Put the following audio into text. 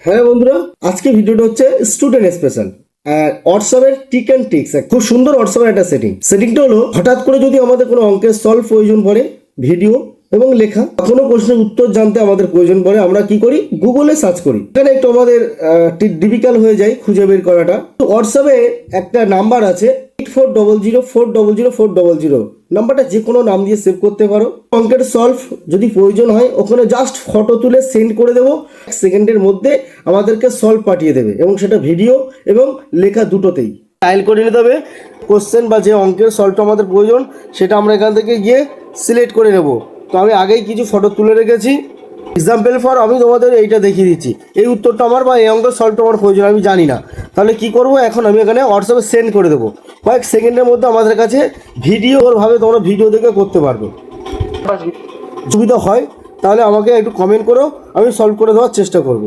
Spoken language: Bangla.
হ্যাঁ বন্ধুরা, আজকে ভিডিওটা হচ্ছে স্টুডেন্ট স্পেশাল হোয়াটসঅ্যাপের টিক অ্যান্ড ট্রিক্স। খুব সুন্দর হোয়াটসঅ্যাপের একটা সেটিংটা হলো, হঠাৎ করে যদি আমাদের কোনো অঙ্কের সলভ প্রয়োজন পড়ে, ভিডিও এবং লেখা, কোনো প্রশ্নের উত্তর জানতে আমাদের প্রয়োজন পড়ে, আমরা কি করি, গুগলে সার্চ করি। এখানে একটু আমাদের ডিফিকাল্ট হয়ে যায় খুঁজে বের করাটা। হোয়াটসঅ্যাপে একটা নাম্বার আছে 8400400400, নাম্বারটা যে কোনো নাম দিয়ে সেভ করতে পারো। অঙ্কের সলভ যদি প্রয়োজন হয়, ওখানে জাস্ট ফটো তুলে সেন্ড করে দেবো, 1 সেকেন্ডের মধ্যে আমাদেরকে সলভ পাঠিয়ে দেবে, এবং সেটা ভিডিও এবং লেখা দুটোতেই। ডায়াল করে নিতে হবে কোশ্চেন বা যে অঙ্কের সলভটা আমাদের প্রয়োজন, সেটা আমরা এখান থেকে গিয়ে সিলেক্ট করে নেব। তো আমি আগেই কিছু ফটো তুলে রেখেছি, এক্সাম্পল ফর আমি তোমাদের এইটা দেখিয়ে দিচ্ছি। এই উত্তরটা আমার বা এই অঙ্কের সলভটা আমার প্রয়োজন আমি জানি না, তাহলে কি করব, এখন আমি এখানে হোয়াটসঅ্যাপে সেন্ড করে দেবো। কয়েক সেকেন্ডের মধ্যে আমাদের কাছে ভিডিওভাবে তোমরা ভিডিও দেখে করতে পারবে। সুবিধা হয় তাহলে আমাকে একটু কমেন্ট করো, আমি সলভ করে দেওয়ার চেষ্টা করব।